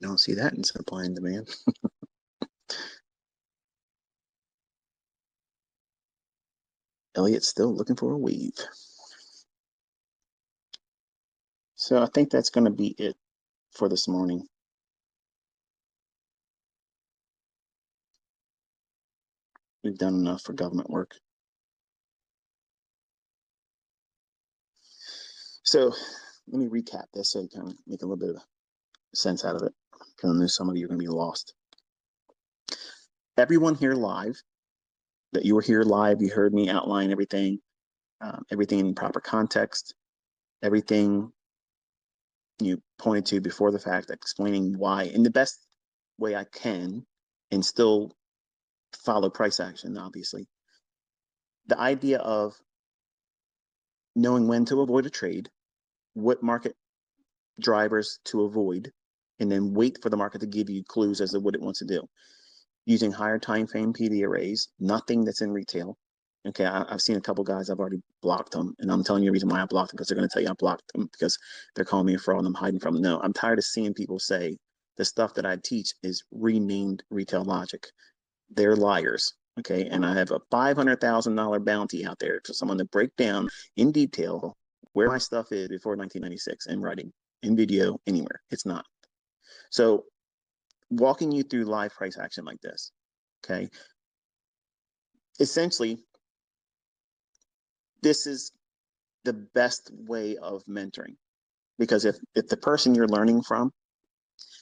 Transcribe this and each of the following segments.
Don't see that in supply and demand. Elliot's still looking for a wave. So I think that's going to be it for this morning. We've done enough for government work. So let me recap this so you kind of make a little bit of sense out of it, because I know some of you are going to be lost. Everyone here live, that you were here live, you heard me outline everything, everything in proper context, everything you pointed to before the fact, explaining why in the best way I can and still follow price action, obviously. The idea of knowing when to avoid a trade, what market drivers to avoid, and then wait for the market to give you clues as to what it wants to do. Using higher time frame PD arrays, nothing that's in retail. Okay, I've seen a couple guys, I've already blocked them, and I'm telling you the reason why I blocked them, because they're going to tell you I blocked them because they're calling me a fraud and I'm hiding from them. No, I'm tired of seeing people say the stuff that I teach is renamed retail logic. They're liars. Okay, and I have a $500,000 bounty out there for someone to break down in detail where my stuff is before 1996 in writing, in video, anywhere. It's not. So walking you through live price action like this, okay, essentially, this is the best way of mentoring, because if the person you're learning from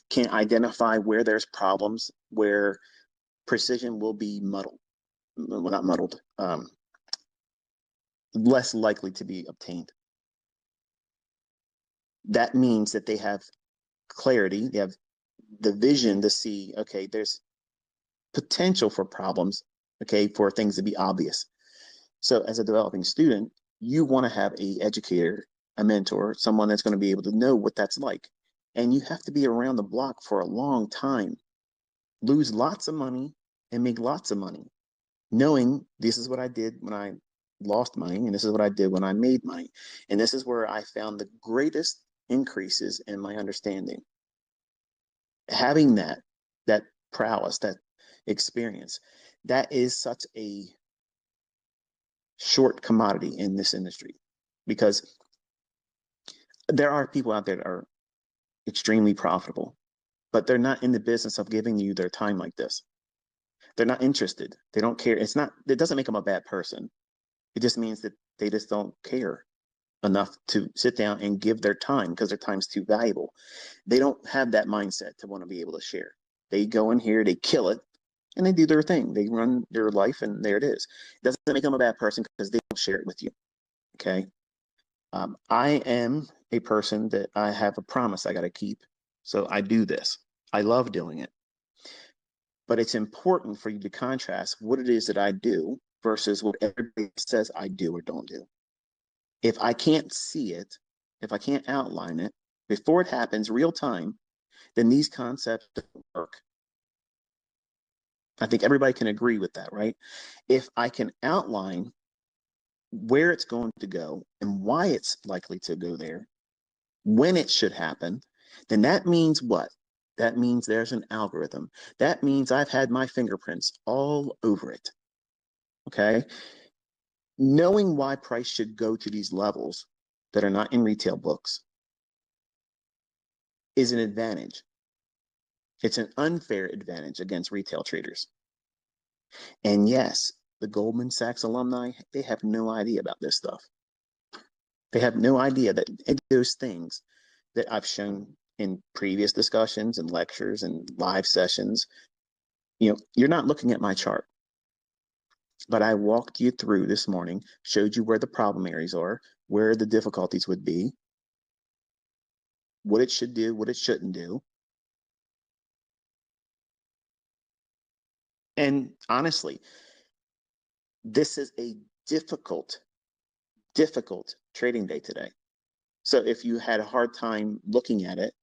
can identify where there's problems, where precision will be muddled, well, not muddled, less likely to be obtained. That means that they have clarity, they have the vision to see, okay, there's potential for problems, okay, for things to be obvious. So as a developing student, you want to have an educator, a mentor, someone that's going to be able to know what that's like. And you have to be around the block for a long time, lose lots of money and make lots of money, knowing this is what I did when I lost money, and this is what I did when I made money. And this is where I found the greatest increases in my understanding. Having that prowess, that experience, that is such a short commodity in this industry, because there are people out there that are extremely profitable, but they're not in the business of giving you their time like this. They're not interested. They don't care. It doesn't make them a bad person. It just means that they just don't care enough to sit down and give their time, because their time's too valuable. They don't have that mindset to want to be able to share. They go in here, they kill it, and they do their thing. They run their life, and there it is. It doesn't make them a bad person because they don't share it with you. Okay. I am a person that I have a promise I got to keep. So I do this. I love doing it. But it's important for you to contrast what it is that I do versus what everybody says I do or don't do. If I can't see it, if I can't outline it before it happens real time, then these concepts don't work. I think everybody can agree with that, right? If I can outline where it's going to go and why it's likely to go there, when it should happen, then that means what? That means there's an algorithm. That means I've had my fingerprints all over it. Okay? Knowing why price should go to these levels that are not in retail books is an advantage. It's an unfair advantage against retail traders. And yes, the Goldman Sachs alumni, they have no idea about this stuff. They have no idea that those things that I've shown in previous discussions and lectures and live sessions, you're not looking at my chart. But I walked you through this morning, showed you where the problem areas are, where the difficulties would be, what it should do, what it shouldn't do. And honestly, this is a difficult trading day today. So if you had a hard time looking at it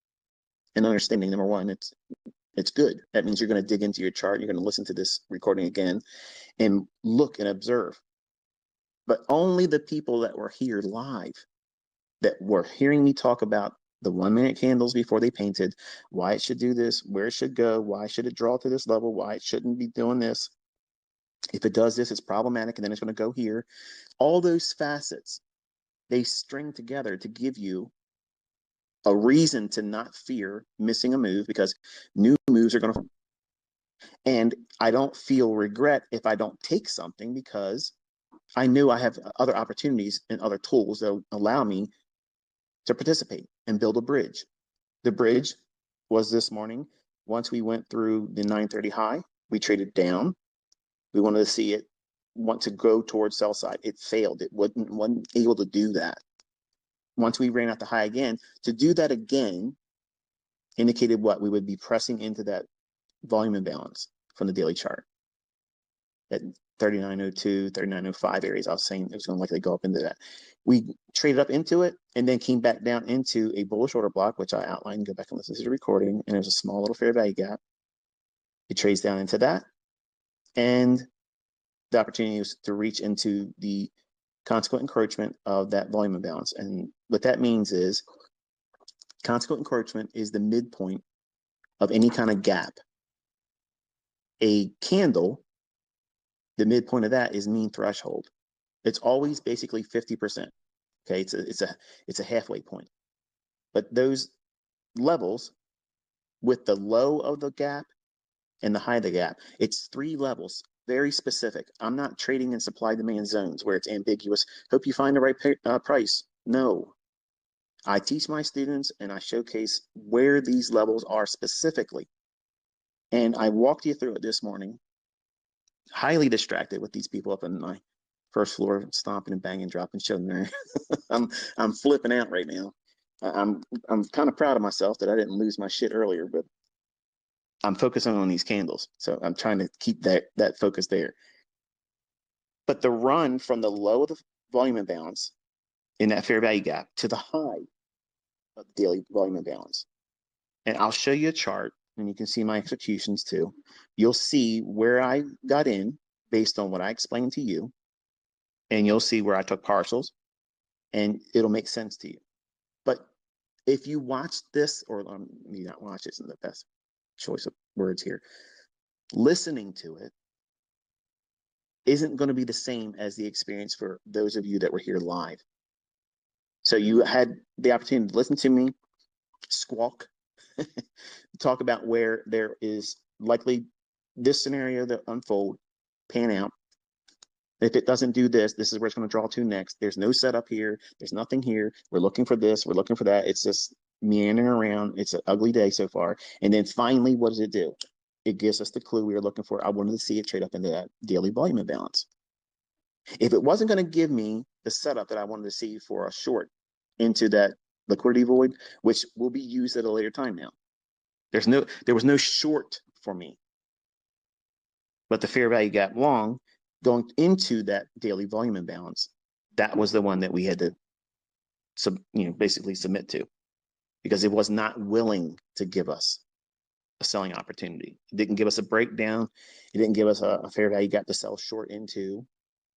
and understanding, number one, it's good. That means you're going to dig into your chart. You're going to listen to this recording again and look and observe. But only the people that were here live, that were hearing me talk about the 1-minute candles before they painted, why it should do this, where it should go, why should it draw to this level, why it shouldn't be doing this. If it does this, it's problematic, and then it's going to go here. All those facets, they string together to give you a reason to not fear missing a move, because new moves are going to. And I don't feel regret if I don't take something, because I knew I have other opportunities and other tools that allow me to participate and build a bridge. The bridge was this morning. Once we went through the 930 high, we traded down. We wanted to see it want to go towards sell side. It failed. It wasn't able to do that. Once we ran out the high again, to do that again indicated what? We would be pressing into that volume imbalance from the daily chart at 3902, 3905 areas. I was saying it was going to likely go up into that. We traded up into it and then came back down into a bullish order block, which I outlined. Go back and listen to the recording. And there's a small little fair value gap. It trades down into that. And the opportunity was to reach into the consequent encroachment of that volume imbalance. And what that means is consequent encroachment is the midpoint of any kind of gap. A candle, the midpoint of that is mean threshold. It's always basically 50%. Okay, it's a halfway point. But those levels with the low of the gap and the high of the gap, it's 3 levels, very specific. I'm not trading in supply demand zones where it's ambiguous. Hope you find the right price. No. I teach my students and I showcase where these levels are specifically. And I walked you through it this morning, highly distracted with these people up on my first floor, stomping and banging, dropping, showing there. I'm flipping out right now. I'm kind of proud of myself that I didn't lose my shit earlier, but I'm focusing on these candles. So I'm trying to keep that focus there. But the run from the low of the volume imbalance in that fair value gap to the high of the daily volume imbalance. And I'll show you a chart and you can see my executions too. You'll see where I got in based on what I explained to you. And you'll see where I took partials and it'll make sense to you. But if you watch this, or you not watch, isn't the best choice of words here. Listening to it isn't going to be the same as the experience for those of you that were here live. So you had the opportunity to listen to me squawk, talk about where there is likely this scenario that unfold, pan out. If it doesn't do this, this is where it's going to draw to next. There's no setup here. There's nothing here. We're looking for this. We're looking for that. It's just meandering around. It's an ugly day so far. And then finally, what does it do? It gives us the clue we were looking for. I wanted to see it trade up into that daily volume imbalance. If it wasn't going to give me the setup that I wanted to see for a short into that liquidity void, which will be used at a later time now. There was no short for me. But the fair value gap long going into that daily volume imbalance, that was the one that we had to basically submit to, because it was not willing to give us a selling opportunity. It didn't give us a breakdown. It didn't give us a fair value gap to sell short into.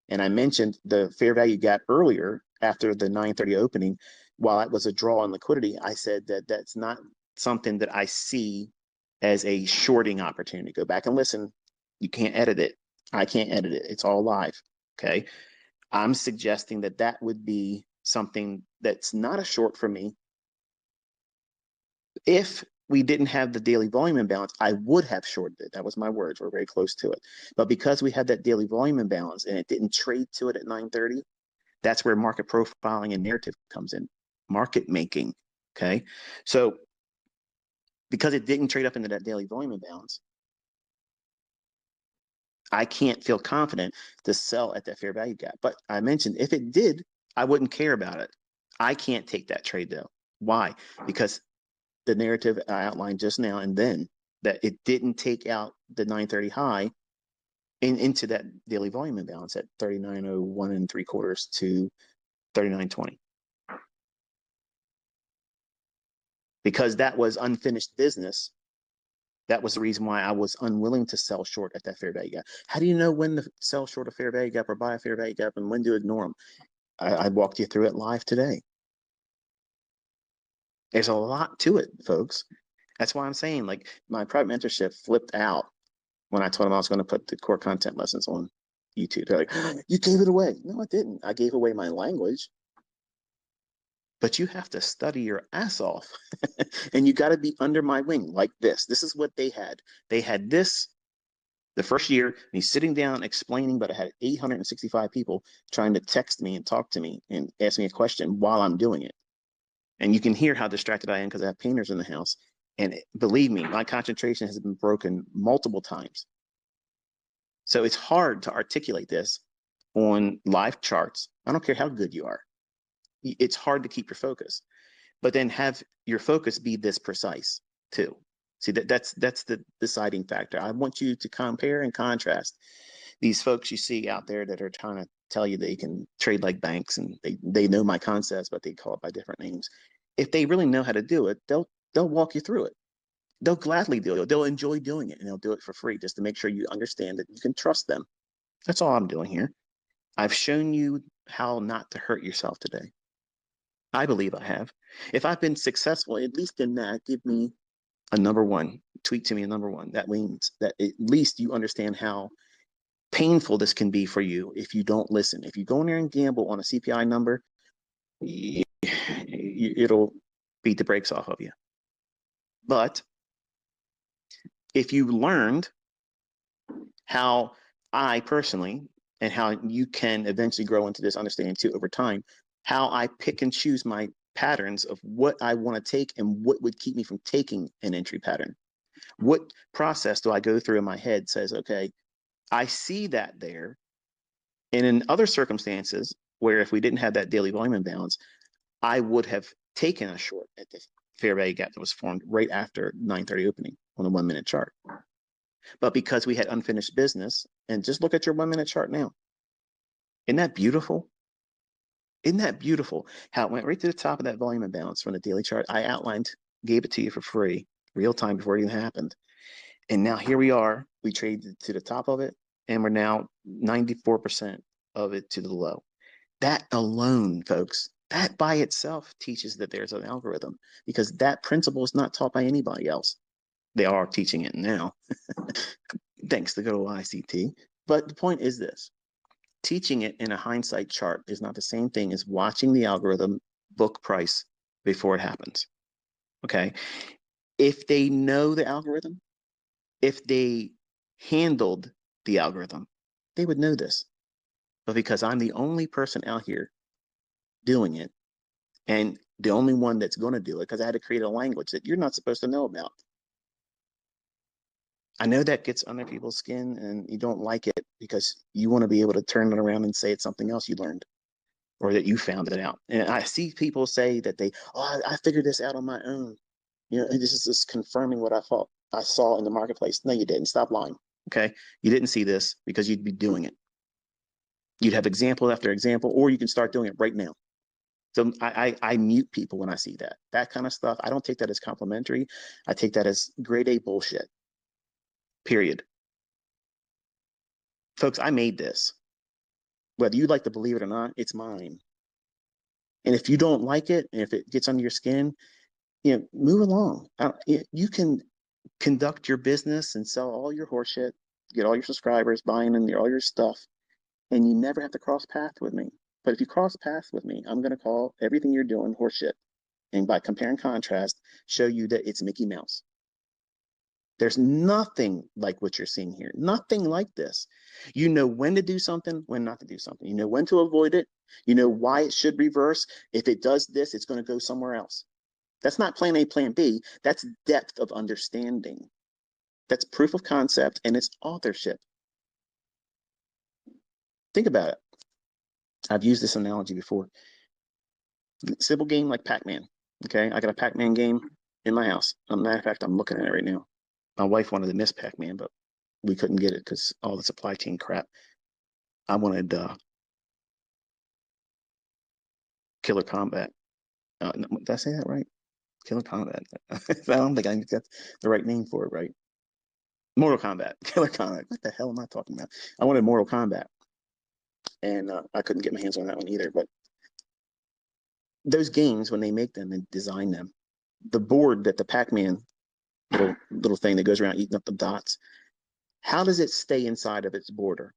And I mentioned the fair value gap earlier after the 930 opening. While it was a draw on liquidity, I said that that's not something that I see as a shorting opportunity. Go back and listen. You can't edit it. I can't edit it. It's all live. Okay. I'm suggesting that that would be something that's not a short for me. If we didn't have the daily volume imbalance, I would have shorted it. That was my words. We're very close to it. But because we had that daily volume imbalance and it didn't trade to it at 930, that's where market profiling and narrative comes in. Market making. Okay. So because it didn't trade up into that daily volume imbalance, I can't feel confident to sell at that fair value gap. But I mentioned if it did, I wouldn't care about it. I can't take that trade though. Why? Because the narrative I outlined just now and then, that it didn't take out the 930 high into that daily volume imbalance at 39.01 3/4 to 39.20. Because that was unfinished business. That was the reason why I was unwilling to sell short at that fair value gap. How do you know when to sell short a fair value gap or buy a fair value gap and when to ignore them? I walked you through it live today. There's a lot to it, folks. That's why I'm saying, like, my private mentorship flipped out when I told them I was going to put the core content lessons on YouTube. They're like, you gave it away. No, I didn't. I gave away my language, but you have to study your ass off and you got to be under my wing like this. This is what they had. They had this the first year, and he's sitting down explaining, but I had 865 people trying to text me and talk to me and ask me a question while I'm doing it. And you can hear how distracted I am because I have painters in the house. And believe me, my concentration has been broken multiple times. So it's hard to articulate this on live charts. I don't care how good you are. It's hard to keep your focus, but then have your focus be this precise too. See, that's the deciding factor. I want you to compare and contrast these folks you see out there that are trying to tell you they can trade like banks and they know my concepts, but they call it by different names. If they really know how to do it, they'll walk you through it. They'll gladly do it. They'll enjoy doing it and they'll do it for free just to make sure you understand that you can trust them. That's all I'm doing here. I've shown you how not to hurt yourself today. I believe I have. If I've been successful, at least in that, give me a number one. Tweet to me a number one. That means that at least you understand how painful this can be for you if you don't listen. If you go in there and gamble on a CPI number, it'll beat the brakes off of you. But if you learned how I personally, and how you can eventually grow into this understanding too over time, how I pick and choose my patterns of what I want to take and what would keep me from taking an entry pattern. What process do I go through in my head says, okay, I see that there. And in other circumstances, where if we didn't have that daily volume imbalance, I would have taken a short at the fair value gap that was formed right after 9:30 opening on the 1 minute chart. But because we had unfinished business, and just look at your 1 minute chart now. Isn't that beautiful? Isn't that beautiful? How it went right to the top of that volume imbalance from the daily chart. I outlined, gave it to you for free, real time before it even happened. And now here we are. We traded to the top of it, and we're now 94% of it to the low. That alone, folks, that by itself teaches that there's an algorithm, because that principle is not taught by anybody else. They are teaching it now, thanks to good old ICT. But the point is this: teaching it in a hindsight chart is not the same thing as watching the algorithm book price before it happens. Okay. If they know the algorithm, if they handled the algorithm, they would know this. But because I'm the only person out here doing it, and the only one that's going to do it, because I had to create a language that you're not supposed to know about. I know that gets under people's skin and you don't like it because you want to be able to turn it around and say it's something else you learned or that you found it out. And I see people say that I figured this out on my own. You know, and this is just confirming what I saw in the marketplace. No, you didn't. Stop lying. Okay. You didn't see this because you'd be doing it. You'd have example after example, or you can start doing it right now. So I mute people when I see that kind of stuff. I don't take that as complimentary. I take that as grade A bullshit. Period. Folks, I made this. Whether you like to believe it or not, it's mine. And if you don't like it, and if it gets under your skin, move along. You can conduct your business and sell all your horseshit, get all your subscribers buying in all your stuff, and you never have to cross paths with me. But if you cross paths with me, I'm going to call everything you're doing horseshit. And by compare and contrast, show you that it's Mickey Mouse. There's nothing like what you're seeing here. Nothing like this. You know when to do something, when not to do something. You know when to avoid it. You know why it should reverse. If it does this, it's going to go somewhere else. That's not plan A, plan B. That's depth of understanding. That's proof of concept, and it's authorship. Think about it. I've used this analogy before. Simple game like Pac-Man. Okay, I got a Pac-Man game in my house. As a matter of fact, I'm looking at it right now. My wife wanted to miss Pac-Man, but we couldn't get it because all the supply chain crap. I wanted Killer Combat. Did I say that right? Killer Combat. I don't think I got the right name for it, right? Mortal Kombat. Killer Combat. What the hell am I talking about? I wanted Mortal Kombat, and I couldn't get my hands on that one either. But those games, when they make them and design them, the board that the Pac-Man little thing that goes around eating up the dots, how does it stay inside of its border?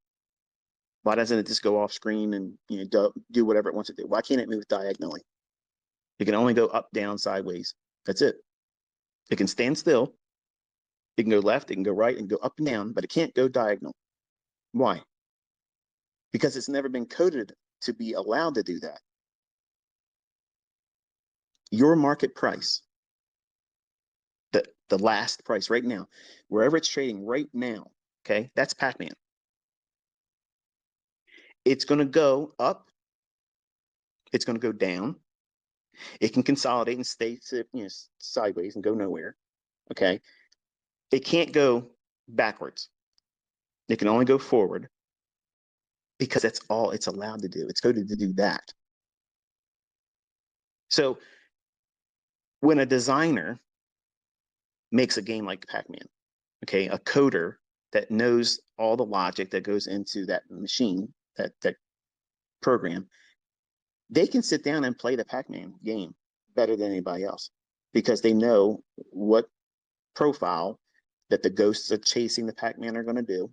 Why doesn't it just go off screen and do whatever it wants to do? Why can't it move diagonally? It can only go up, down, sideways. That's it. It can stand still. It can go left, it can go right, and go up and down, but it can't go diagonal. Why? Because it's never been coded to be allowed to do that. Your market price, the last price right now, wherever it's trading right now, okay, that's Pac-Man. It's going to go up. It's going to go down. It can consolidate and stay sideways and go nowhere. Okay. It can't go backwards. It can only go forward because that's all it's allowed to do. It's coded to do that. So when a designer makes a game like Pac-Man, okay, a coder that knows all the logic that goes into that machine, that program, they can sit down and play the Pac-Man game better than anybody else because they know what profile that the ghosts are chasing the Pac-Man are going to do.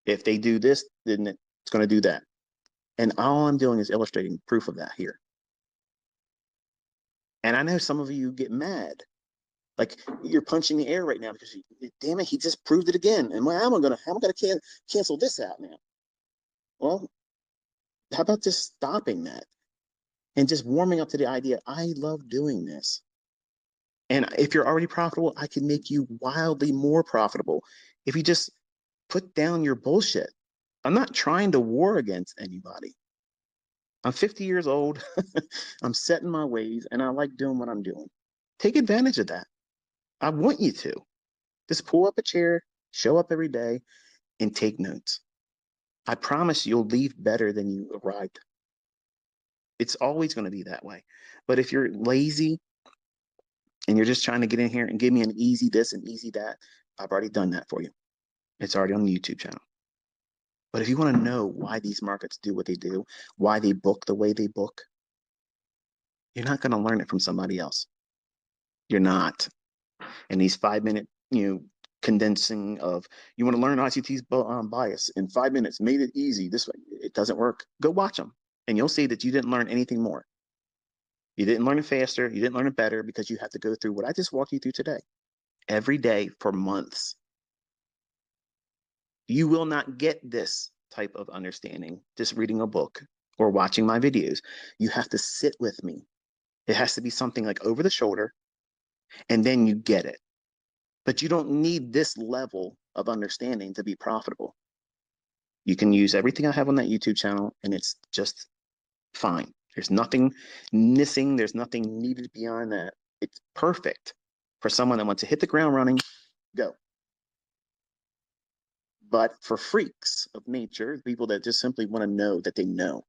If they do this, then it's going to do that. And all I'm doing is illustrating proof of that here. And I know some of you get mad. Like you're punching the air right now because, damn it, he just proved it again. And how am I going to cancel this out now? Well, how about just stopping that and just warming up to the idea, I love doing this. And if you're already profitable, I can make you wildly more profitable if you just put down your bullshit. I'm not trying to war against anybody. I'm 50 years old. I'm set in my ways, and I like doing what I'm doing. Take advantage of that. I want you to. Just pull up a chair, show up every day, and take notes. I promise you'll leave better than you arrived. It's always going to be that way. But if you're lazy and you're just trying to get in here and give me an easy this and easy that, I've already done that for you. It's already on the YouTube channel. But if you want to know why these markets do what they do, why they book the way they book, you're not going to learn it from somebody else. You're not. And these 5-minute, condensing of, you want to learn ICT's bias in 5 minutes, made it easy this way. It doesn't work. Go watch them and you'll see that you didn't learn anything more. You didn't learn it faster. You didn't learn it better because you have to go through what I just walked you through today every day for months. You will not get this type of understanding just reading a book or watching my videos. You have to sit with me. It has to be something like over the shoulder, and then you get it. But you don't need this level of understanding to be profitable. You can use everything I have on that YouTube channel, and it's just fine. There's nothing missing. There's nothing needed beyond that. It's perfect for someone that wants to hit the ground running, go. But for freaks of nature, people that just simply want to know that they know,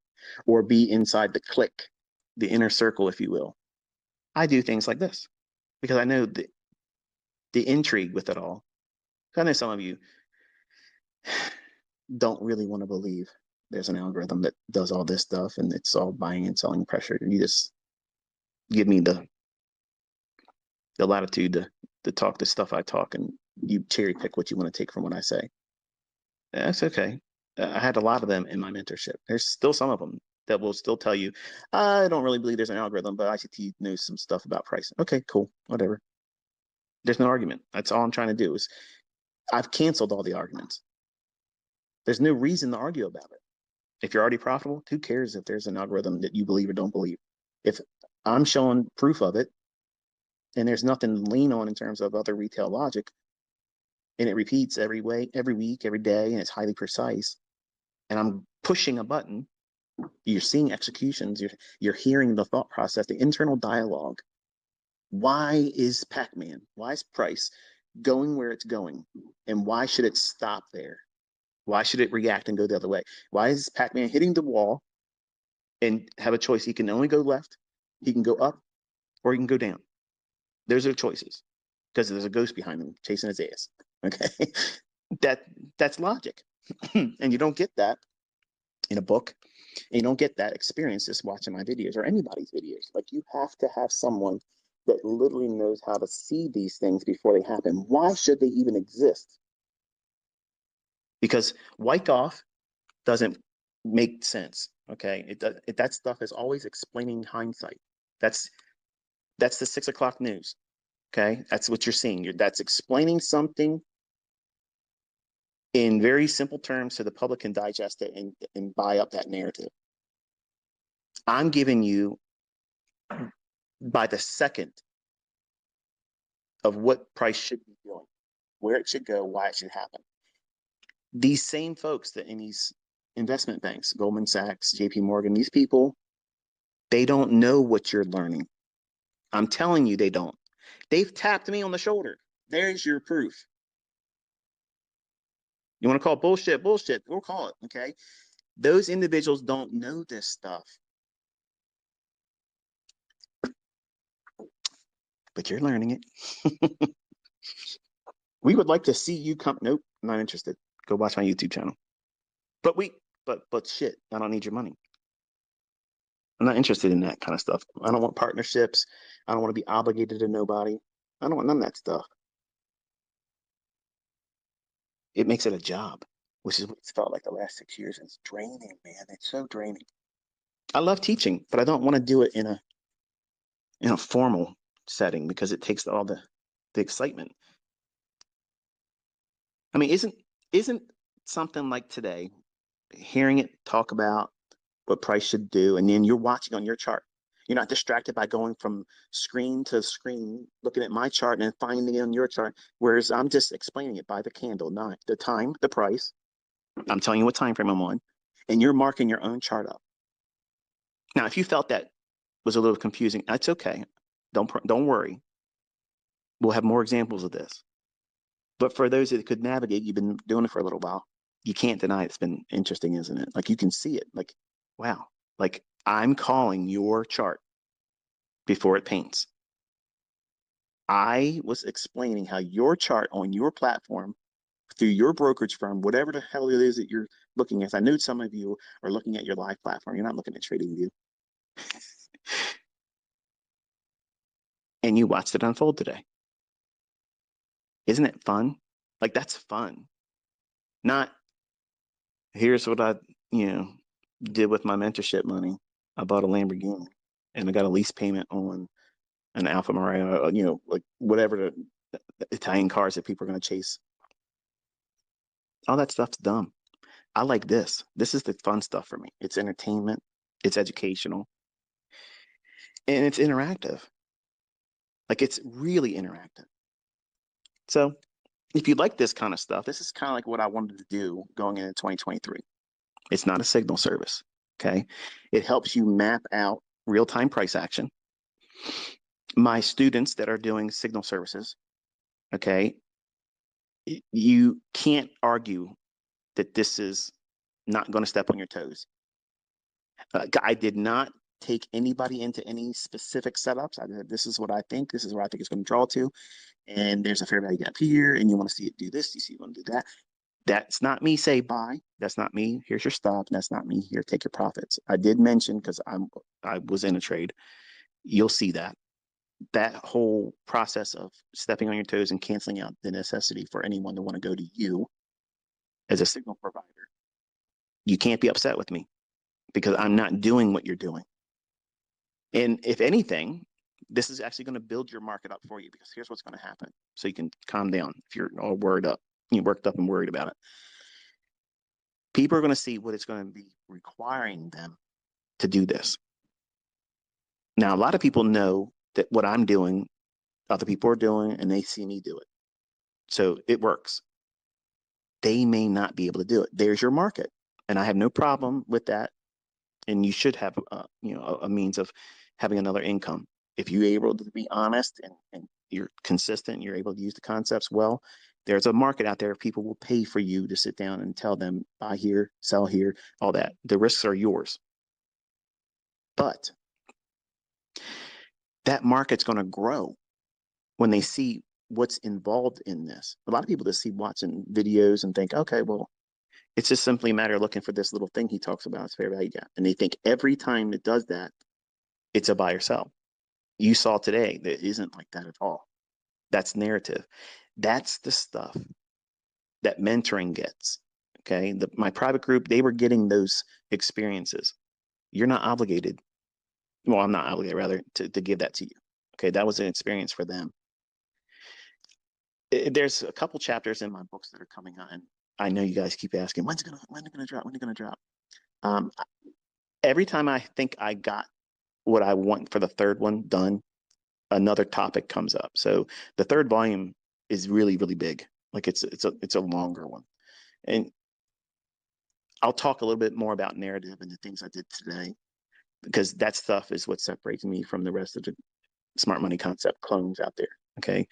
or be inside the clique, the inner circle, if you will, I do things like this because I know the intrigue with it all. I know some of you don't really want to believe there's an algorithm that does all this stuff and it's all buying and selling pressure. And you just give me the latitude to talk the stuff I talk, and you cherry pick what you want to take from what I say. That's okay. I had a lot of them in my mentorship. There's still some of them that will still tell you, I don't really believe there's an algorithm, but ICT knows some stuff about pricing. Okay, cool, whatever. There's no argument. That's all I'm trying to do is I've canceled all the arguments. There's no reason to argue about it. If you're already profitable, who cares if there's an algorithm that you believe or don't believe? If I'm showing proof of it and there's nothing to lean on in terms of other retail logic, and it repeats every week, every day, and it's highly precise, and I'm pushing a button, you're seeing executions, you're hearing the thought process, the internal dialogue. Why is Pac-Man, why is price going where it's going? And why should it stop there? Why should it react and go the other way? Why is Pac-Man hitting the wall and have a choice? He can only go left, he can go up, or he can go down. Those are choices because there's a ghost behind him chasing his ass. Okay, that's logic, and you don't get that in a book, and you don't get that experience just watching my videos or anybody's videos. Like, you have to have someone that literally knows how to see these things before they happen. Why should they even exist? Because Wyckoff doesn't make sense. Okay, that stuff is always explaining hindsight. That's the 6 o'clock news. Okay, that's what you're seeing. That's explaining something in very simple terms so the public can digest it and buy up that narrative. I'm giving you by the second of what price should be doing, where it should go, why it should happen. These same folks that in these investment banks, Goldman Sachs, JP Morgan, these people, they don't know what you're learning. I'm telling you, they don't. They've tapped me on the shoulder. There's your proof. You want to call bullshit, bullshit, we'll call it, okay? Those individuals don't know this stuff. But you're learning it. We would like to see you come. Nope, not interested. Go watch my YouTube channel. But shit, I don't need your money. I'm not interested in that kind of stuff. I don't want partnerships. I don't want to be obligated to nobody. I don't want none of that stuff. It makes it a job, which is what it's felt like the last 6 years. It's draining, man. It's so draining. I love teaching, but I don't want to do it in a formal setting because it takes all the excitement. I mean, isn't something like today, hearing it talk about what price should do, and then you're watching on your chart. You're not distracted by going from screen to screen, looking at my chart and finding it on your chart. Whereas I'm just explaining it by the candle, not the time, the price. I'm telling you what time frame I'm on, and you're marking your own chart up. Now, if you felt that was a little confusing, that's okay. Don't worry. We'll have more examples of this. But for those that could navigate, you've been doing it for a little while. You can't deny it's been interesting, isn't it? Like you can see it. Like, wow. Like I'm calling your chart before it paints. I was explaining how your chart on your platform through your brokerage firm, whatever the hell it is that you're looking at. I know some of you are looking at your live platform. You're not looking at TradingView. And you watched it unfold today. Isn't it fun? Like that's fun. Not here's what I, did with my mentorship money. I bought a Lamborghini and I got a lease payment on an Alfa Romeo, like whatever the Italian cars that people are going to chase. All that stuff's dumb. I like this. This is the fun stuff for me. It's entertainment, it's educational, and it's interactive. Like it's really interactive. So if you like this kind of stuff, this is kind of like what I wanted to do going into 2023. It's not a signal service. Okay. It helps you map out real-time price action. My students that are doing signal services, okay, you can't argue that this is not going to step on your toes. I did not take anybody into any specific setups. I said, this is what I think. This is where I think it's going to draw to. And there's a fair value gap here, and you want to see it do this. You see you want to do that. That's not me say buy. That's not me. Here's your stop. That's not me. Here, take your profits. I did mention because I was in a trade. You'll see that whole process of stepping on your toes and canceling out the necessity for anyone to want to go to you as a signal provider. You can't be upset with me because I'm not doing what you're doing. And if anything, this is actually going to build your market up for you because here's what's going to happen. So you can calm down if you're all worked up and worried about it. People are going to see what it's going to be requiring them to do this. Now, a lot of people know that what I'm doing, other people are doing, and they see me do it. So it works. They may not be able to do it. There's your market. And I have no problem with that. And you should have, a means of having another income. If you're able to be honest and you're consistent, you're able to use the concepts well, there's a market out there. People will pay for you to sit down and tell them, buy here, sell here, all that. The risks are yours. But that market's going to grow when they see what's involved in this. A lot of people just see watching videos and think, okay, well, it's just simply a matter of looking for this little thing he talks about, it's fair value gap. And they think every time it does that, it's a buy or sell. you saw today that isn't like that at all. That's narrative. That's the stuff that mentoring gets. Okay. My private group, they were getting those experiences. You're not obligated. Well, I'm not obligated, rather, to give that to you. Okay. That was an experience for them. There's a couple chapters in my books that are coming on. I know you guys keep asking, when's it gonna drop? When's it gonna drop? Um, every time I think I got what I want for the third one done, another topic comes up. So the third volume is really, really big. Like it's a longer one. And I'll talk a little bit more about narrative and the things I did today, because that stuff is what separates me from the rest of the smart money concept clones out there. Okay.